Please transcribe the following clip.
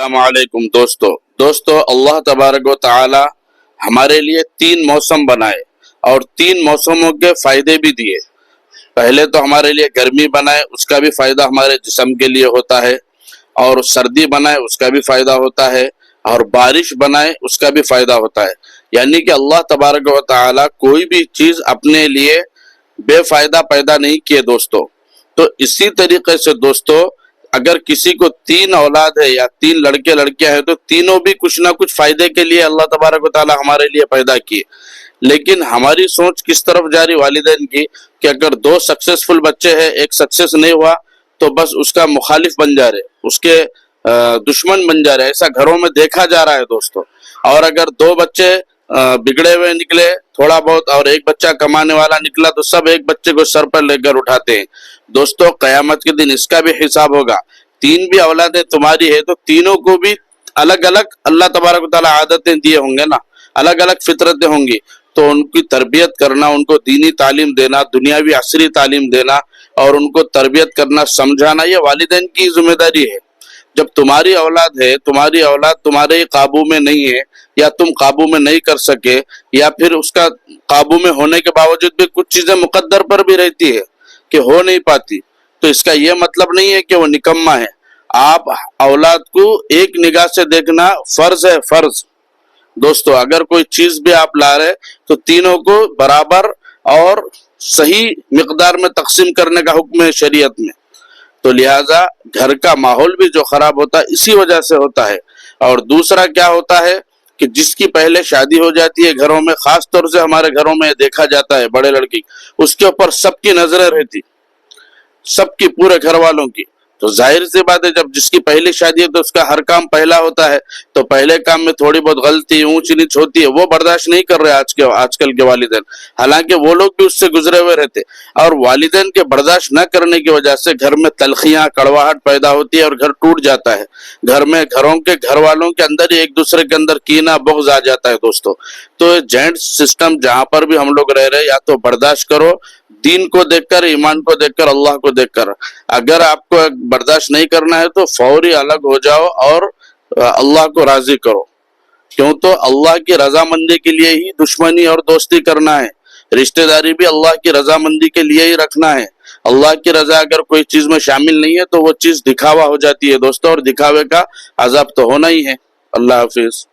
السلام علیکم دوستو اللہ تبارک و تعالی ہمارے لیے 3 موسم بنائے اور 3 موسموں کے فائدے بھی دیے۔ پہلے تو ہمارے لیے گرمی بنائے، اس کا بھی فائدہ ہمارے جسم کے لیے ہوتا ہے، اور سردی بنائے اس کا بھی فائدہ ہوتا ہے، اور بارش بنائے اس کا بھی فائدہ ہوتا ہے۔ یعنی کہ اللہ تبارک و تعالی کوئی بھی چیز اپنے لیے بے فائدہ پیدا نہیں کیے دوستو۔ تو اسی طریقے سے دوستو اگر کسی کو 3 اولاد ہے یا 3 لڑکے لڑکیاں ہیں تو تینوں بھی کچھ نہ کچھ فائدے کے لیے اللہ تبارک و تعالی ہمارے لیے پیدا کیے، لیکن ہماری سوچ کس طرف جاری والدین کی کہ اگر 2 سکسیسفل بچے ہیں، ایک سکسیس نہیں ہوا تو بس اس کا مخالف بن جا رہے، اس کے دشمن بن جا رہے، ایسا گھروں میں دیکھا جا رہا ہے دوستو۔ اور اگر 2 بچے بگڑے ہوئے نکلے تھوڑا بہت اور ایک بچہ کمانے والا نکلا تو سب ایک بچے کو سر پر لے کر اٹھاتے ہیں۔ دوستو قیامت کے دن اس کا بھی حساب ہوگا۔ 3 بھی اولادیں تمہاری ہے تو تینوں کو بھی الگ الگ اللہ تبارک و تعالی عادتیں دیے ہوں گے نا، الگ الگ فطرتیں ہوں گی، تو ان کی تربیت کرنا، ان کو دینی تعلیم دینا، دنیاوی عصری تعلیم دینا اور ان کو تربیت کرنا، سمجھانا، یہ والدین کی ذمہ داری ہے۔ جب تمہاری اولاد ہے، تمہاری اولاد تمہارے قابو میں نہیں ہے یا تم قابو میں نہیں کر سکے، یا پھر اس کا قابو میں ہونے کے باوجود بھی کچھ چیزیں مقدر پر بھی رہتی ہے کہ ہو نہیں پاتی، تو اس کا یہ مطلب نہیں ہے کہ وہ نکما ہے۔ آپ اولاد کو ایک نگاہ سے دیکھنا فرض ہے، فرض دوستو۔ اگر کوئی چیز بھی آپ لا رہے تو تینوں کو برابر اور صحیح مقدار میں تقسیم کرنے کا حکم ہے شریعت میں۔ تو لہٰذا گھر کا ماحول بھی جو خراب ہوتا ہے اسی وجہ سے ہوتا ہے۔ اور دوسرا کیا ہوتا ہے کہ جس کی پہلے شادی ہو جاتی ہے گھروں میں، خاص طور سے ہمارے گھروں میں دیکھا جاتا ہے، بڑے لڑکی اس کے اوپر سب کی نظریں رہتی، سب کی، پورے گھر والوں کی۔ تو ظاہر سی بات ہے جب جس کی پہلی شادی ہے تو اس کا ہر کام پہلا ہوتا ہے، تو پہلے کام میں تھوڑی بہت غلطی اونچ نیچ ہوتی ہے، وہ برداشت نہیں کر رہے آج کل کے والدین، حالانکہ وہ لوگ بھی اس سے گزرے ہوئے رہتے، اور والدین کے برداشت نہ کرنے کی وجہ سے گھر میں تلخیاں، کڑواہٹ پیدا ہوتی ہے اور گھر ٹوٹ جاتا ہے۔ گھروں کے گھر والوں کے اندر ہی ایک دوسرے کے اندر کینہ بغض آ جاتا ہے دوستو۔ تو جوائنٹ سسٹم جہاں پر بھی ہم لوگ رہ رہے، یا تو برداشت کرو دین کو دیکھ کر، ایمان کو دیکھ کر، اللہ کو دیکھ کر۔ اگر آپ کو برداشت نہیں کرنا ہے تو فوری الگ ہو جاؤ اور اللہ کو راضی کرو، کیوں تو اللہ کی رضامندی کے لیے ہی دشمنی اور دوستی کرنا ہے، رشتہ داری بھی اللہ کی رضامندی کے لیے ہی رکھنا ہے۔ اللہ کی رضا اگر کوئی چیز میں شامل نہیں ہے تو وہ چیز دکھاوا ہو جاتی ہے دوستو، اور دکھاوے کا عذاب تو ہونا ہی ہے۔ اللہ حافظ۔